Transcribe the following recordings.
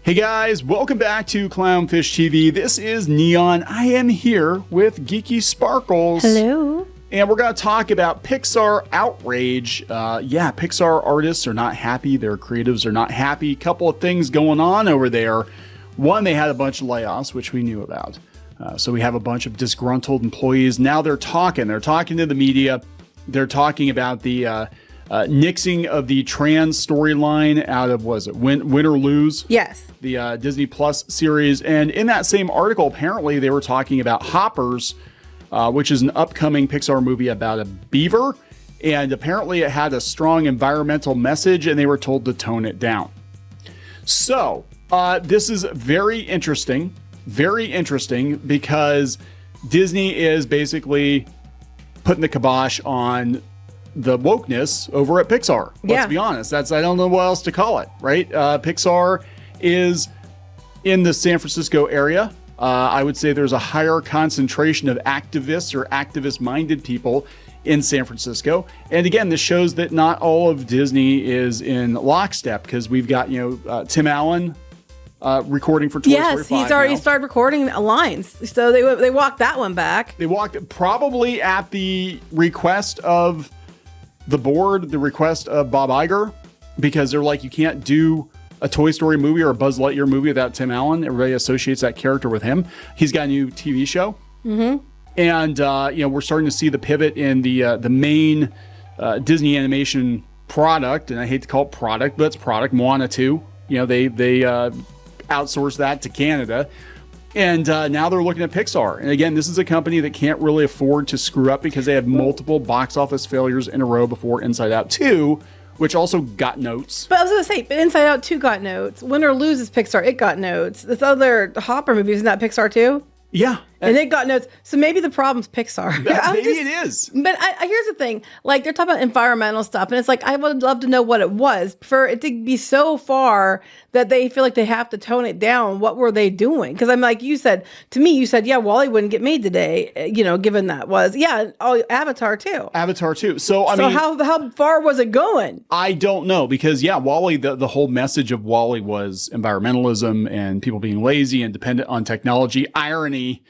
Hey guys, welcome back to Clownfish TV. This is Kneon. I am here with Geeky Sparkles. Hello. And we're going to talk about Pixar outrage. Pixar artists are not happy. Their creatives are not happy. Couple of things going on over there. One, they had a bunch of layoffs, which we knew about. So we have a bunch of disgruntled employees. Now they're talking. They're talking to the media. They're talking about the nixing of the trans storyline out of, Win or Lose? Yes. The Disney Plus series. And in that same article, apparently they were talking about Hoppers, which is an upcoming Pixar movie about a beaver. And apparently it had a strong environmental message and they were told to tone it down. So this is very interesting because Disney is basically putting the kibosh on the wokeness over at Pixar. Let's be honest. I don't know what else to call it, right? Pixar is in the San Francisco area. I would say there's a higher concentration of activists or activist-minded people in San Francisco. And again, this shows that not all of Disney is in lockstep because we've got, Tim Allen recording for Toy Story 5 Yes, he's already started recording lines. So they walked that one back. They walked probably at the request of the board, the request of Bob Iger, because they're like, you can't do a Toy Story movie or a Buzz Lightyear movie without Tim Allen. Everybody associates that character with him. He's got a new TV show. Mm-hmm. And, we're starting to see the pivot in the main Disney animation product. And I hate to call it product, but it's product. Moana 2. They outsourced that to Canada. And now they're looking at Pixar. And again, this is a company that can't really afford to screw up because they had multiple box office failures in a row before Inside Out 2, which also got notes. But I was going to say, but Inside Out 2 got notes. Win or Lose is Pixar. It got notes. This other Hopper movie, isn't that Pixar too? Yeah. And it got notes. So maybe the problem's Pixar. Maybe it is. But here's the thing. Like, they're talking about environmental stuff. And it's like, I would love to know what it was. For it to be so far that they feel like they have to tone it down, what were they doing? Because I'm like, you said, yeah, WALL-E wouldn't get made today, given that was. Yeah, Avatar too. So, I mean. How far was it going? I don't know. Because, WALL-E, the whole message of WALL-E was environmentalism and people being lazy and dependent on technology. Irony.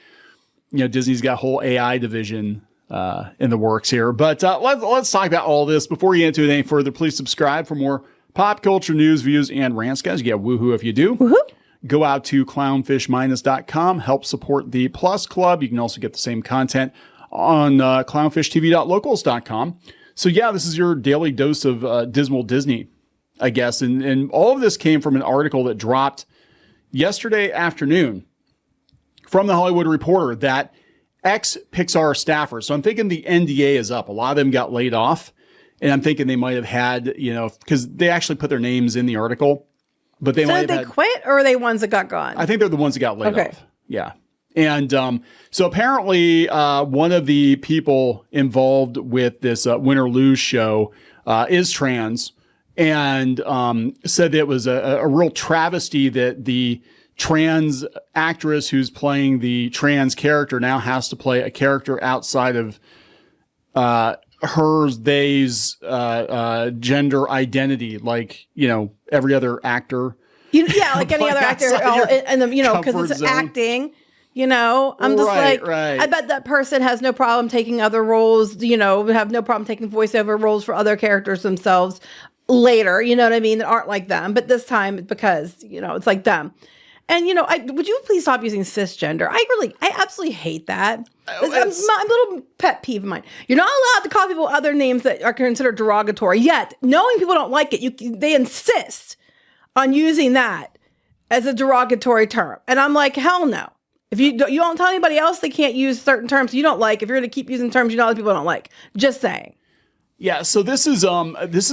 Disney's got a whole AI division in the works here. But let's talk about all this. Before you get into it any further, please subscribe for more pop culture news, views, and rants. Guys, you get woohoo if you do. Woohoo. Go out to clownfish-.com. Help support the Plus Club. You can also get the same content on clownfishtv.locals.com. So, this is your daily dose of dismal Disney, I guess. And all of this came from an article that dropped yesterday afternoon from the Hollywood Reporter that ex-Pixar staffers, so I'm thinking the NDA is up. A lot of them got laid off, and I'm thinking they might have had, because they actually put their names in the article, but they might have had, quit, or are they ones that got gone? I think they're the ones that got laid off. Yeah. And so apparently one of the people involved with this Win or Lose show is trans, and said that it was a real travesty that the trans actress who's playing the trans character now has to play a character outside of hers, they's gender identity, like, every other actor. Like any other actor, because it's acting. I'm just right. I bet that person has no problem taking other roles, have no problem taking voiceover roles for other characters themselves later, that aren't like them. But this time, because, it's like them. And, would you please stop using cisgender? I absolutely hate that. It's a little pet peeve of mine. You're not allowed to call people other names that are considered derogatory, yet knowing people don't like it, they insist on using that as a derogatory term. And I'm like, hell no. If you don't tell anybody else they can't use certain terms you don't like, if you're going to keep using terms other people don't like. Just saying. Yeah, so this is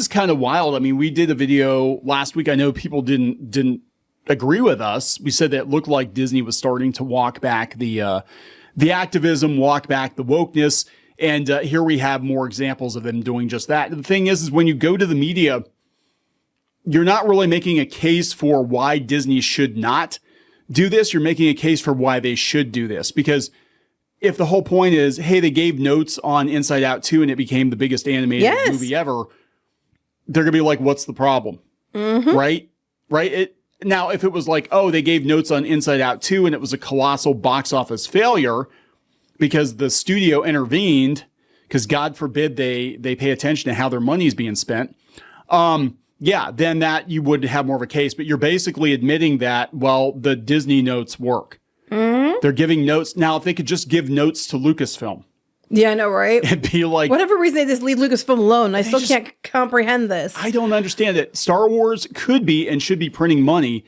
kind of wild. I mean, we did a video last week. I know people didn't agree with us. We said that it looked like Disney was starting to walk back the activism, walk back the wokeness. And here we have more examples of them doing just that. And the thing is when you go to the media, you're not really making a case for why Disney should not do this. You're making a case for why they should do this. Because if the whole point is, hey, they gave notes on Inside Out 2 and it became the biggest animated movie ever, they're going to be like, what's the problem? Mm-hmm. Right? Now, if it was like, oh, they gave notes on Inside Out 2 and it was a colossal box office failure because the studio intervened, because God forbid they pay attention to how their money is being spent. Then that you would have more of a case. But you're basically admitting that, well, the Disney notes work. Mm-hmm. They're giving notes. Now, if they could just give notes to Lucasfilm. Yeah, I know, right? It'd be like... Whatever reason, they just leave Lucasfilm alone. I still can't comprehend this. I don't understand it. Star Wars could be and should be printing money,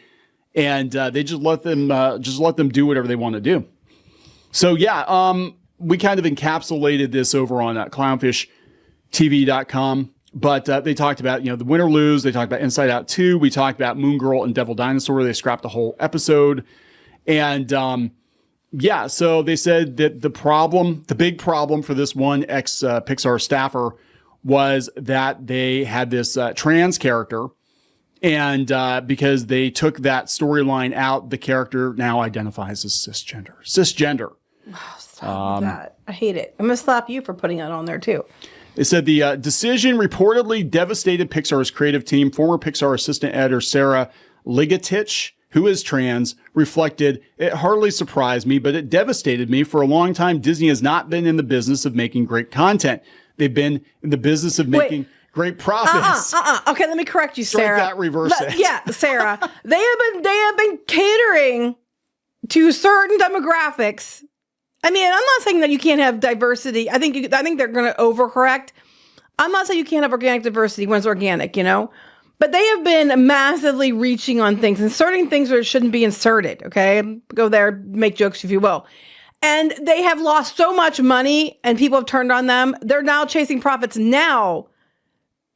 and they just let them do whatever they want to do. So, we kind of encapsulated this over on clownfishtv.com, but they talked about, the Win or Lose. They talked about Inside Out 2. We talked about Moon Girl and Devil Dinosaur. They scrapped the whole episode. And... so they said that the big problem for this one ex-Pixar staffer was that they had this trans character, and because they took that storyline out, the character now identifies as cisgender. Oh, stop that. I hate it. I'm going to slap you for putting that on there, too. They said the decision reportedly devastated Pixar's creative team. Former Pixar assistant editor Sarah Ligatich, who is trans, reflected, "It hardly surprised me, but it devastated me. For a long time, Disney has not been in the business of making great content. They've been in the business of making great profits." Okay, let me correct you, Sarah. Strike that, reverse it. Yeah, Sarah. They have been catering to certain demographics. I mean, I'm not saying that you can't have diversity. I think they're going to overcorrect. I'm not saying you can't have organic diversity when it's organic, But they have been massively reaching on things, inserting things where it shouldn't be inserted, okay? Go there, make jokes if you will. And they have lost so much money and people have turned on them. They're now chasing profits now.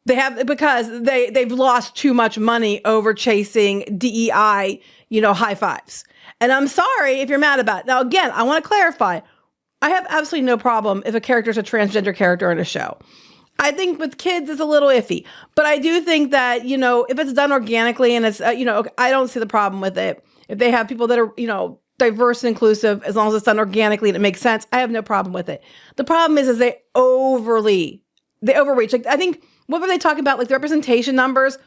Because they've lost too much money over chasing DEI, high fives. And I'm sorry if you're mad about it. Now, again, I want to clarify. I have absolutely no problem if a character is a transgender character in a show. I think with kids, it's a little iffy. But I do think that, if it's done organically and it's, I don't see the problem with it. If they have people that are, diverse and inclusive, as long as it's done organically and it makes sense, I have no problem with it. The problem is they overreach. Like, I think, what were they talking about? Like the representation numbers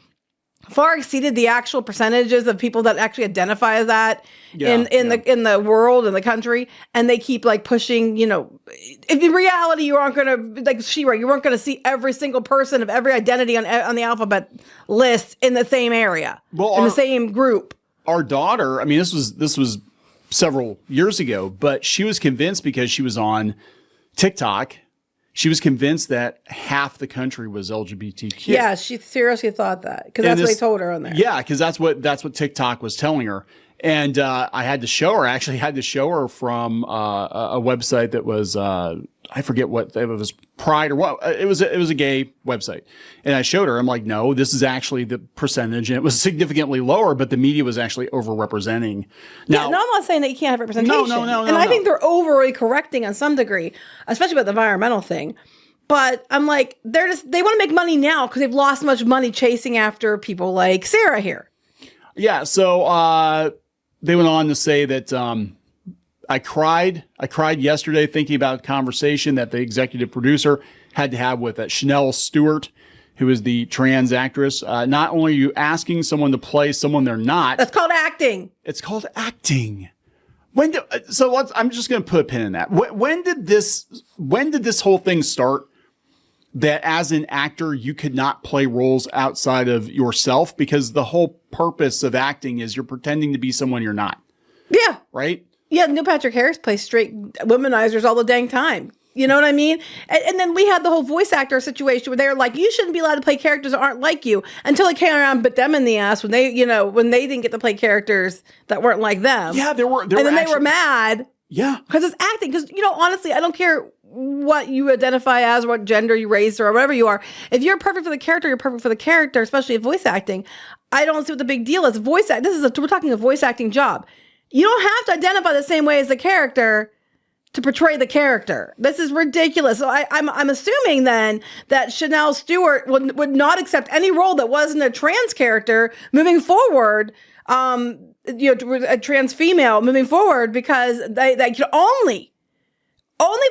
far exceeded the actual percentages of people that actually identify as that in the world, in the country. And they keep like pushing, if in reality, you aren't going to, like She-Ra, you weren't going to see every single person of every identity on the alphabet list in the same area, in the same group. Our daughter, I mean, this was several years ago, but she was convinced because she was on TikTok. She was convinced that half the country was LGBTQ. Yeah, she seriously thought that because that's what they told her on there. Yeah, because that's what TikTok was telling her. And I had to show her. I actually had to show her from a website that was I forget what it was, Pride or what. It was a gay website, and I showed her. I'm like, no, this is actually the percentage, and it was significantly lower, but the media was actually overrepresenting. Now, I'm not saying that you can't have representation. No. And I think they're overly correcting on some degree, especially about the environmental thing. But I'm like, they want to make money now because they've lost much money chasing after people like Sarah here. Yeah. So they went on to say that I cried yesterday thinking about a conversation that the executive producer had to have with Chanel Stewart, who is the trans actress. Not only are you asking someone to play someone they're not. That's called acting. It's called acting. I'm just going to put a pin in that. When did this whole thing start? That as an actor, you could not play roles outside of yourself, because the whole purpose of acting is you're pretending to be someone you're not. Yeah. Right? Yeah, Neil Patrick Harris plays straight womanizers all the dang time. You know what I mean? And then we had the whole voice actor situation where they were like, you shouldn't be allowed to play characters that aren't like you, until it came around and bit them in the ass when they didn't get to play characters that weren't like them. Yeah, they were mad. Yeah. Because it's acting. Because, honestly, I don't care what you identify as, what gender you raise, or whatever you are. If you're perfect for the character, you're perfect for the character, especially in voice acting. I don't see what the big deal is. We're talking a voice acting job. You don't have to identify the same way as the character to portray the character. This is ridiculous. So I'm assuming then that Chanel Stewart would not accept any role that wasn't a trans character moving forward, a trans female moving forward, because they can only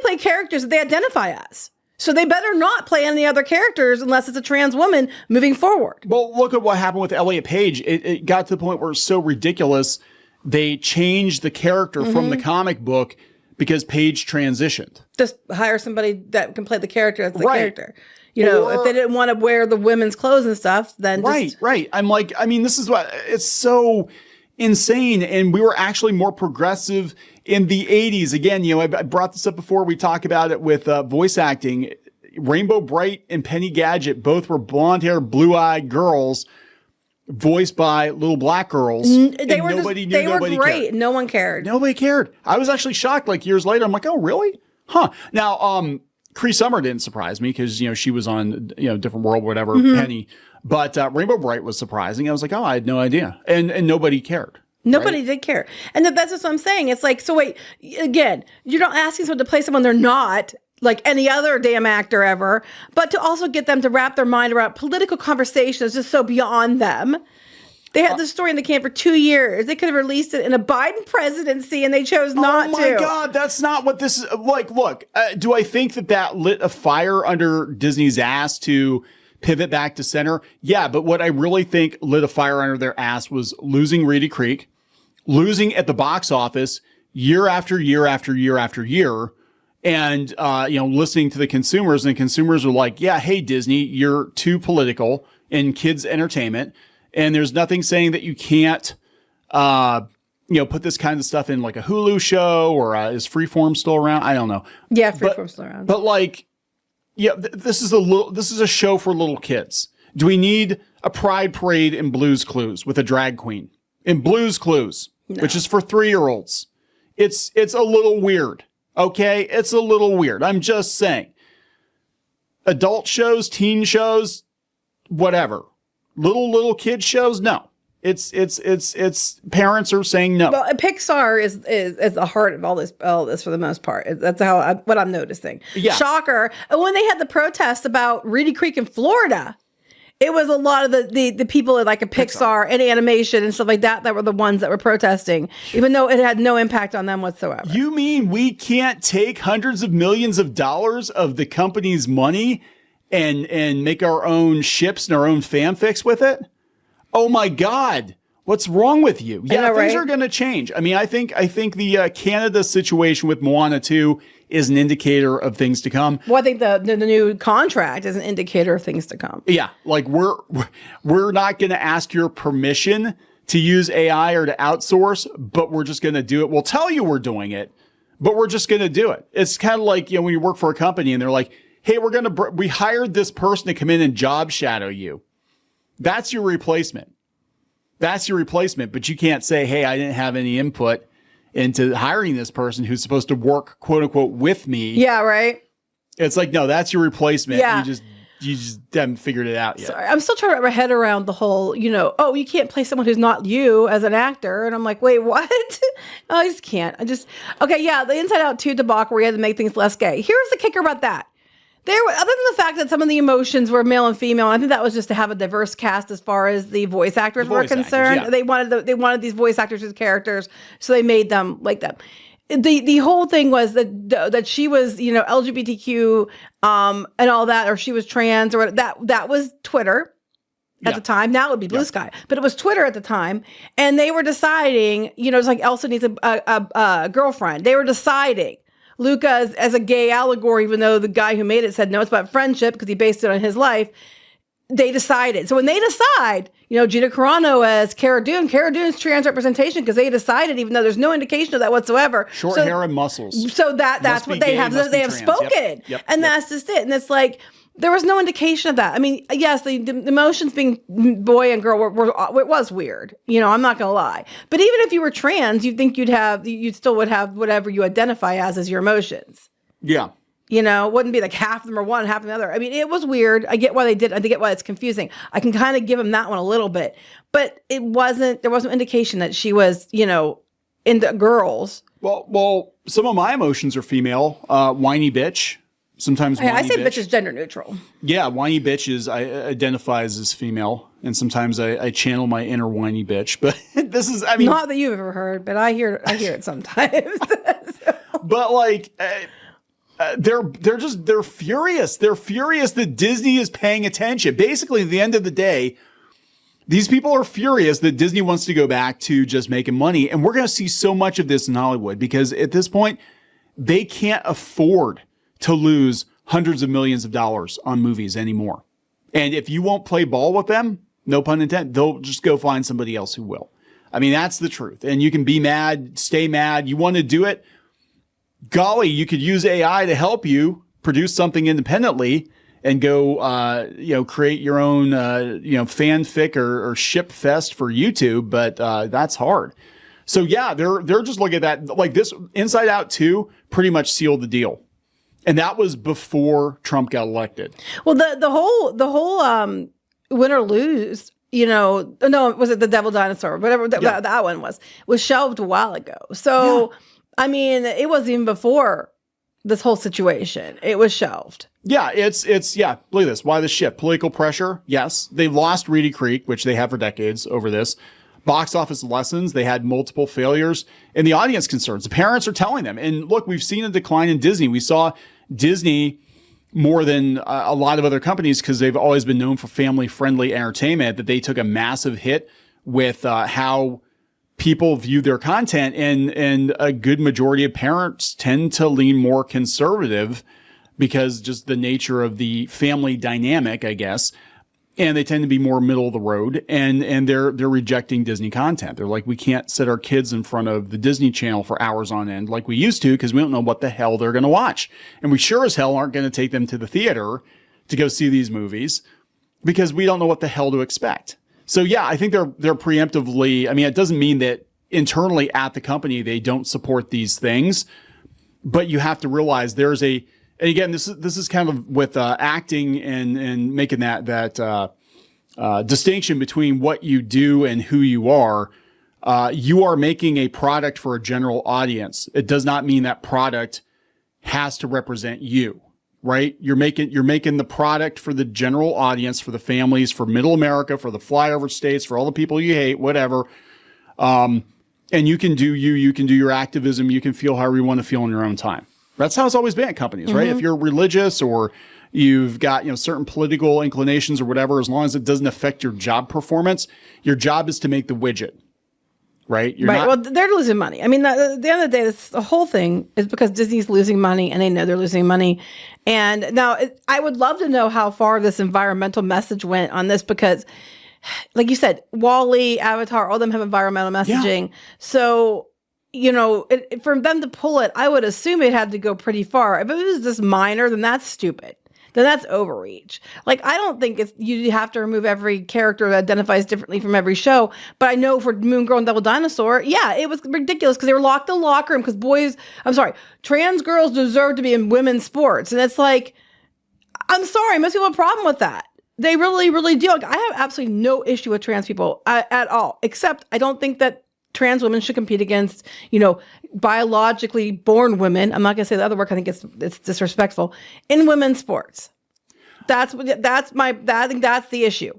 play characters that they identify as. So they better not play any other characters unless it's a trans woman moving forward. Well, look at what happened with Elliot Page. It got to the point where it's so ridiculous. They changed the character from the comic book because Page transitioned. Just hire somebody that can play the character that's the character. You know, if they didn't want to wear the women's clothes and stuff, then Right. I'm like, I mean, this is what, it's so insane. And we were actually more progressive in the 80s. Again, you know, I brought this up before. We talk about it with voice acting. Rainbow Bright and Penny Gadget both were blonde-haired, blue-eyed girls voiced by little black girls. They were great. Cared. No one cared. Nobody cared. I was actually shocked like years later. I'm like, oh, really? Huh. Now, Cree Summer didn't surprise me because, you know, she was on, you know, Different World, whatever, Penny. But Rainbow Bright was surprising. I was like, oh, I had no idea. And nobody cared. Nobody did care. And that's what I'm saying. It's like, so wait, again, you're not asking someone to play someone they're not, like any other damn actor ever, but to also get them to wrap their mind around political conversations just so beyond them. They had this story in the can for 2 years. They could have released it in a Biden presidency, and they chose not to. Oh, my God. That's not what this is. Like, look, do I think that lit a fire under Disney's ass to pivot back to center? Yeah, but what I really think lit a fire under their ass was losing Reedy Creek, losing at the box office year after year after year after year, and, you know, listening to the consumers, and the consumers are like, yeah, hey, Disney, you're too political in kids' entertainment. And there's nothing saying that you can't, you know, put this kind of stuff in like a Hulu show, or is Freeform still around? I don't know. Yeah, Freeform's still around. But like, yeah, this is a show for little kids. Do we need a pride parade in Blue's Clues with a drag queen in Blue's Clues, which is for 3-year-olds? It's a little weird. Okay, it's a little weird. I'm just saying. Adult shows, teen shows, whatever. Little kid shows, no. It's parents are saying no. Well, Pixar is the heart of all this for the most part. That's what I'm noticing. Yeah. Shocker. And when they had the protest about Reedy Creek in Florida, it was a lot of the people at like a Pixar and animation and stuff like that were the ones that were protesting, even though it had no impact on them whatsoever. You mean we can't take hundreds of millions of dollars of the company's money and make our own ships and our own fanfics with it? Oh my God. What's wrong with you? Yeah, things are going to change. I mean, I think the Canada situation with Moana 2 is an indicator of things to come. Well, I think the new contract is an indicator of things to come. Yeah, like we're not going to ask your permission to use AI or to outsource, but we're just going to do it. We'll tell you we're doing it, but we're just going to do it. It's kind of like, you know, when you work for a company and they're like, hey, we hired this person to come in and job shadow you. That's your replacement. That's your replacement. But you can't say, hey, I didn't have any input into hiring this person who's supposed to work, quote unquote, with me. Yeah, right. It's like, no, that's your replacement. Yeah. You just haven't figured it out yet. Sorry, I'm still trying to wrap my head around the whole, you know, oh, you can't play someone who's not you as an actor. And I'm like, wait, what? I just can't. Okay, yeah, the Inside Out 2 debacle where you had to make things less gay. Here's the kicker about that. Other than the fact that some of the emotions were male and female, and I think that was just to have a diverse cast as far as the voice actors were concerned. Yeah. They wanted these voice actors as characters, so they made them like them. The whole thing was that she was, you know, LGBTQ and all that, or she was trans, or that was Twitter at the time. Now it would be Blue Sky, but it was Twitter at the time, and they were deciding, you know, it's like Elsa needs a girlfriend. They were deciding Luca as a gay allegory, even though the guy who made it said no, it's about friendship because he based it on his life. They decided. So when they decide, you know, Gina Carano as Cara Dune's trans representation because they decided, even though there's no indication of that whatsoever. Short hair and muscles. So that's what they have. They have spoken. Yep. That's just it. And it's like, there was no indication of that. I mean, yes, the emotions being boy and girl it was weird. You know, I'm not going to lie. But even if you were trans, you'd think you still would have whatever you identify as your emotions. Yeah. You know, it wouldn't be like half of them are one, half of the other. I mean, it was weird. I get why they did. I get why it's confusing. I can kind of give them that one a little bit. But there wasn't indication that she was, you know, into girls. Well, some of my emotions are female. Whiny bitch. Sometimes whiny I say bitch is gender neutral. Yeah, whiny bitch identifies as female, and sometimes I channel my inner whiny bitch. But this is, I mean, not that you've ever heard, but I hear it sometimes. So. But like, They're furious. They're furious that Disney is paying attention. Basically, at the end of the day, these people are furious that Disney wants to go back to just making money. And we're going to see so much of this in Hollywood because at this point, they can't afford to lose hundreds of millions of dollars on movies anymore. And if you won't play ball with them, no pun intended, they'll just go find somebody else who will. I mean, that's the truth. And you can be mad, stay mad. You want to do it? Golly, you could use AI to help you produce something independently and go, create your own, fanfic or ship fest for YouTube. But that's hard. So yeah, they're just looking at that like this. Inside Out 2 pretty much sealed the deal, and that was before Trump got elected. Well, the whole win or lose. No, was it The Devil Dinosaur? Whatever that one was shelved a while ago. So, yeah. I mean, it wasn't even before this whole situation. It was shelved. Yeah, it's look at this. Why the shift? Political pressure. Yes. They lost Reedy Creek, which they have for decades over this. Box office lessons. They had multiple failures, and the audience concerns. The parents are telling them. And look, we've seen a decline in Disney. We saw Disney more than a lot of other companies because they've always been known for family-friendly entertainment, that they took a massive hit with how people view their content, and a good majority of parents tend to lean more conservative because just the nature of the family dynamic, I guess. And they tend to be more middle of the road, and they're rejecting Disney content. They're like, we can't set our kids in front of the Disney Channel for hours on end like we used to because we don't know what the hell they're going to watch. And we sure as hell aren't going to take them to the theater to go see these movies because we don't know what the hell to expect. So yeah, I think they're preemptively, I mean, it doesn't mean that internally at the company they don't support these things, but you have to realize there's and again, this is kind of with acting and making that distinction between what you do and who you are. You are making a product for a general audience. It does not mean that product has to represent you, right? You're making the product for the general audience, for the families, for middle America, for the flyover states, for all the people you hate, whatever. And you can do you can do your activism. You can feel however you want to feel in your own time. That's how it's always been at companies, right? Mm-hmm. If you're religious or you've got, certain political inclinations or whatever, as long as it doesn't affect your job performance, your job is to make the widget, right? Well, they're losing money. I mean, at the end of the day, the whole thing is because Disney's losing money and they know they're losing money. And now I would love to know how far this environmental message went on this because, like you said, WALL-E, Avatar, all of them have environmental messaging. Yeah. So, for them to pull it, I would assume it had to go pretty far. If it was just minor, then that's stupid. Then that's overreach. Like, I don't think you have to remove every character that identifies differently from every show. But I know for Moon Girl and Devil Dinosaur, yeah, it was ridiculous because they were locked in the locker room because trans girls deserve to be in women's sports. And it's like, I'm sorry, most people have a problem with that. They really, really do. Like, I have absolutely no issue with trans people at all, except I don't think that trans women should compete against, biologically born women. I'm not going to say the other word. I think it's disrespectful in women's sports. I think that's the issue.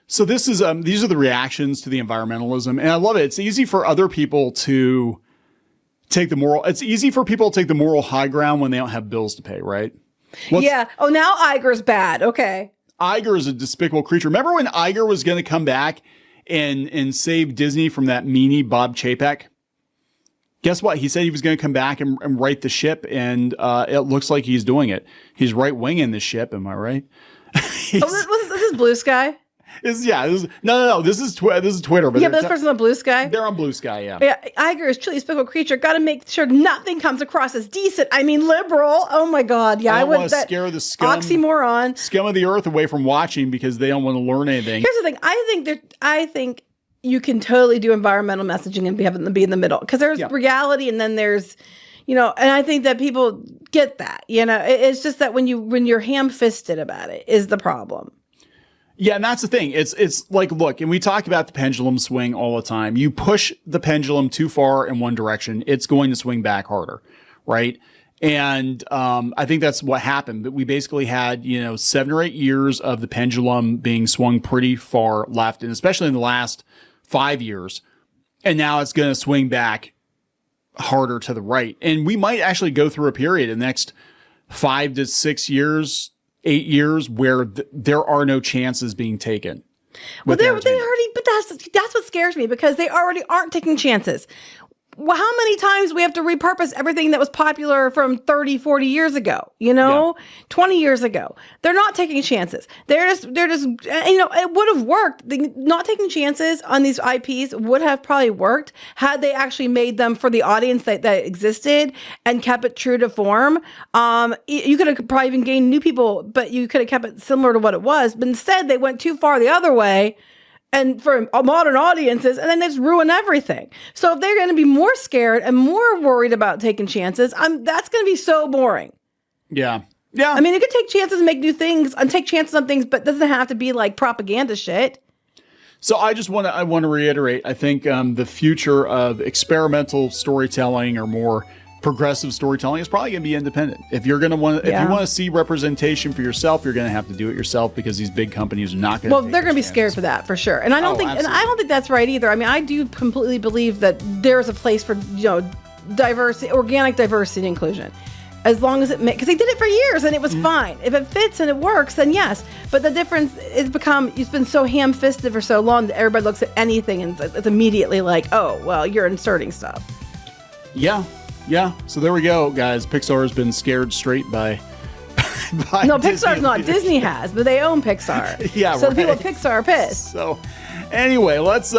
So this is these are the reactions to the environmentalism, and I love it. It's easy for other people to take the moral high ground when they don't have bills to pay, right? Yeah. Oh, now Iger's bad. Okay. Iger is a despicable creature. Remember when Iger was going to come back and save Disney from that meanie Bob Chapek? Guess what? He said he was going to come back and right the ship, and it looks like he's doing it. He's right-winging the ship, am I right? This is Blue Sky? No. This is Twitter. But this person's on Blue Sky? They're on Blue Sky, yeah. Yeah, Iger is truly a despicable creature. Got to make sure nothing comes across as decent. I mean, liberal. Oh my God. Yeah, I want to scare the scum of the earth away from watching because they don't want to learn anything. Here's the thing. I think you can totally do environmental messaging and have them be in the middle because there's reality and then there's, and I think that people get that. It's just that when you're ham-fisted about it is the problem. Yeah, and that's the thing. It's like, look, and we talk about the pendulum swing all the time. You push the pendulum too far in one direction, it's going to swing back harder, right? And I think that's what happened. But we basically had, 7 or 8 years of the pendulum being swung pretty far left, and especially in the last 5 years. And now it's going to swing back harder to the right. And we might actually go through a period in the next 5 to 6 years, 8 years where there are no chances being taken. Well, they already, but that's what scares me, because they already aren't taking chances. Well, how many times we have to repurpose everything that was popular from 30, 40 years ago, 20 years ago? They're not taking chances. They're just, it would have worked. Not taking chances on these IPs would have probably worked had they actually made them for the audience that existed and kept it true to form. You could have probably even gained new people, but you could have kept it similar to what it was. But instead, they went too far the other way, and for modern audiences, and then they just ruin everything. So if they're going to be more scared and more worried about taking chances, that's going to be so boring. Yeah. Yeah. I mean, you could take chances and make new things and take chances on things, but it doesn't have to be like propaganda shit. So I want to reiterate, I think the future of experimental storytelling or more progressive storytelling is probably going to be independent. If you're going to want, if you want to see representation for yourself, you're going to have to do it yourself, because these big companies are not going to. Well, they're going to be scared for that, for sure. And I don't think that's right either. I mean, I do completely believe that there's a place for diversity, organic diversity and inclusion, as long as because they did it for years and it was fine. If it fits and it works, then yes. But the difference is it's been so ham-fisted for so long that everybody looks at anything and it's immediately like, oh, well, you're inserting stuff. Yeah. Yeah, so there we go, guys. Pixar has been scared straight by no, Disney. Pixar's not. Disney has, but they own Pixar. Yeah, so the people at Pixar are pissed. So, anyway, let's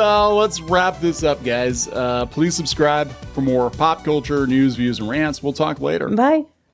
wrap this up, guys. Please subscribe for more pop culture news, views, and rants. We'll talk later. Bye.